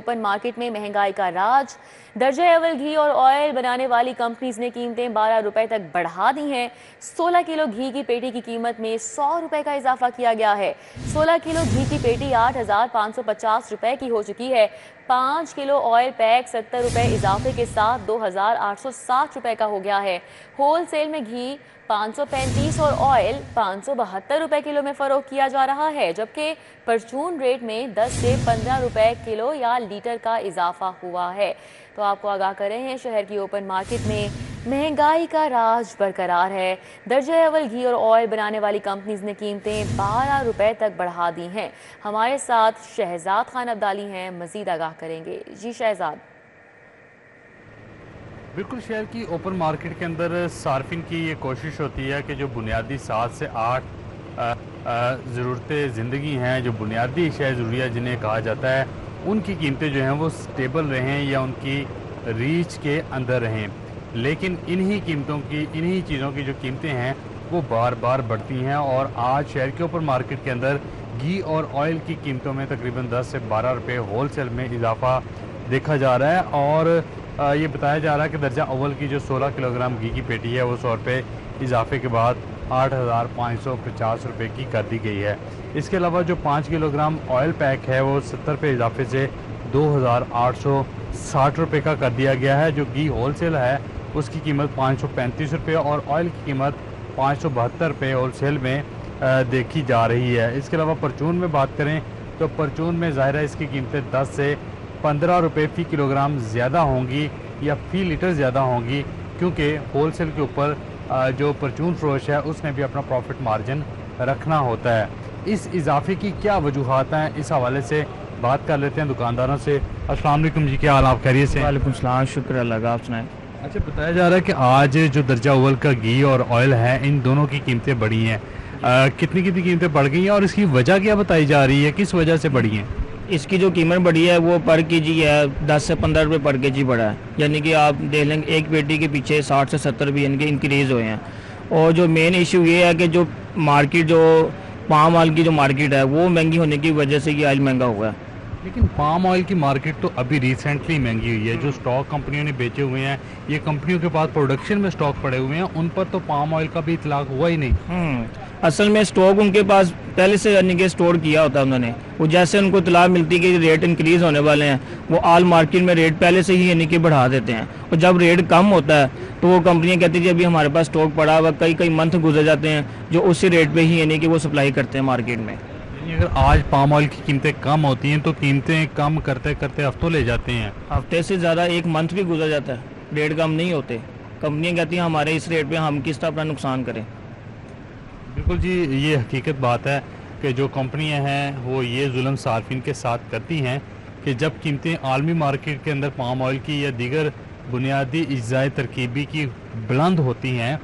Open market में महंगाई का राज। दर्जा अव्वल घी और ऑयल बनाने वाली कंपनीज ने कीमतें 12 रुपए तक बढ़ा दी हैं। 16 किलो घी की पेटी की कीमत में 100 रुपए का इजाफा किया गया है। 16 किलो घी की पेटी 8,550 रुपए की हो चुकी है। 5 किलो ऑयल पैक 70 रुपए इजाफे के साथ 2,860 रुपए का हो गया है। होलसेल में घी 535 और ऑयल 572 रुपए किलो में फरोख्त किया जा रहा है, जबकि परचून रेट में 10 से 15 रुपए किलो या लीटर का इजाफा हुआ है। तो आपको आगाह कर रहे हैं, शहर की ओपन मार्केट में महंगाई का राज बरकरार है। दर्जा अव्वल घी और ऑयल बनाने वाली कंपनीज ने कीमतें 12 रुपए तक बढ़ा दी हैं। हमारे साथ शहजाद खान अब्दाली हैं, मजीद आगाह करेंगे। जी शहजाद। बिल्कुल, शहर की ओपन मार्केट के अंदर सार्फिन की ये कोशिश होती है कि जो बुनियादी 7 से 8 ज़रूरतें ज़िंदगी हैं, जो बुनियादी अशिया ज़रूरिया जिन्हें कहा जाता है, उनकी कीमतें जो हैं वो स्टेबल रहें या उनकी रीच के अंदर रहें। लेकिन इन्हीं कीमतों की, इन्हीं चीज़ों की जो कीमतें हैं वो बार बार बढ़ती हैं और आज शहर के ओपन मार्केट के अंदर घी और ऑयल की कीमतों में तकरीबन 10 से 12 रुपये होलसेल में इजाफा देखा जा रहा है। और ये बताया जा रहा है कि दर्जा अव्वल की जो 16 किलोग्राम घी की पेटी है वो 100 रुपये इजाफे के बाद 8,550 रुपये की कर दी गई है। इसके अलावा जो 5 किलोग्राम ऑयल पैक है वो 70 रुपये इजाफे से 2,860 रुपये का कर दिया गया है। जो घी होलसेल है उसकी कीमत 535 रुपये और ऑयल की कीमत 572 रुपये होलसेल में देखी जा रही है। इसके अलावा परचून में बात करें तो परचून में ज़ाहिर है इसकी कीमतें 10 से 15 रुपये फ़ी किलोग्राम ज़्यादा होंगी या फ़ी लीटर ज़्यादा होंगी, क्योंकि होलसेल के ऊपर जो परचून फरोश है उसने भी अपना प्रॉफिट मार्जिन रखना होता है। इस इजाफे की क्या वजूहात हैं, इस हवाले से बात कर लेते हैं दुकानदारों से। अस्सलाम वालेकुम जी, क्या हाल, आप खैरियत से? वालेकुम सलाम, शुक्र अल्लाह का, आप सुनाएं। अच्छा, बताया जा रहा है कि आज जो दर्जा अव्वल का घी और ऑयल है इन दोनों की कीमतें बढ़ी हैं। कितनी कितनी कीमतें बढ़ गई हैं और इसकी वजह क्या बताई जा रही है, किस वजह से बढ़ी हैं? इसकी जो कीमत बढ़ी है वो पर केजी है 10 से 15 रुपये पर केजी बढ़ा है। यानी कि आप देख लेंगे एक पेटी के पीछे 60 से 70 रुपये यानी कि इंक्रीज़ हुए हैं। और जो मेन इशू ये है कि जो मार्केट, जो पाम ऑयल की जो मार्केट है वो महंगी होने की वजह से ये ऑयल महंगा हुआ है। लेकिन पाम ऑयल की मार्केट तो अभी रिसेंटली महंगी हुई है। जो स्टॉक कंपनियों ने बेचे हुए हैं, ये कंपनियों के पास प्रोडक्शन में स्टॉक पड़े हुए हैं, उन पर तो पाम ऑयल का भी इतलाक हुआ ही नहीं। असल में स्टॉक उनके पास पहले से यानी कि स्टोर किया होता है उन्होंने। वो जैसे उनको इतला मिलती है कि रेट इंक्रीज़ होने वाले हैं, वो ऑल मार्केट में रेट पहले से ही यानी कि बढ़ा देते हैं। और जब रेट कम होता है तो वो कंपनियां कहती है अभी हमारे पास स्टॉक पड़ा हुआ, कई कई मंथ गुजर जाते हैं जो उसी रेट पे ही यानी कि वो सप्लाई करते हैं मार्केट में। अगर आज पाम ऑयल की कीमतें कम होती हैं तो कीमतें कम करते करते हफ्तों ले जाते हैं, हफ्ते से ज़्यादा एक मंथ भी गुजर जाता है, रेट कम नहीं होते। कंपनियां कहती हैं हमारे इस रेट पे हम किस तरह अपना नुकसान करें। बिल्कुल जी, ये हकीकत बात है कि जो कंपनियां हैं वो ये जुल्म सार्फिन के साथ करती हैं कि जब कीमतें आलमी मार्केट के अंदर पाम ऑयल की या दीगर बुनियादी अज्जाए तरकीबी की बुलंद होती हैं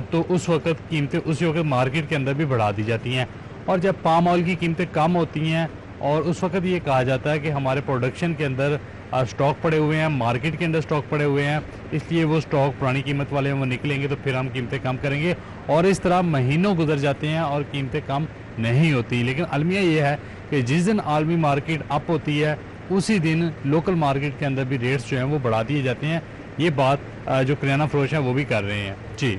तो उस वक्त कीमतें उसी वक्त मार्केट के अंदर भी बढ़ा दी जाती हैं। और जब पाम ऑयल की कीमतें कम होती हैं और उस वक्त ये कहा जाता है कि हमारे प्रोडक्शन के अंदर स्टॉक पड़े हुए हैं, मार्केट के अंदर स्टॉक पड़े हुए हैं, इसलिए वो स्टॉक पुरानी कीमत वाले वो निकलेंगे तो फिर हम कीमतें कम करेंगे। और इस तरह महीनों गुजर जाते हैं और कीमतें कम नहीं होती। लेकिन अलमिया ये है कि जिस दिन आलमी मार्केट अप होती है उसी दिन लोकल मार्केट के अंदर भी रेट्स जो हैं वो बढ़ा दिए जाते हैं। ये बात जो किराना फरोश हैं वो भी कर रहे हैं। जी।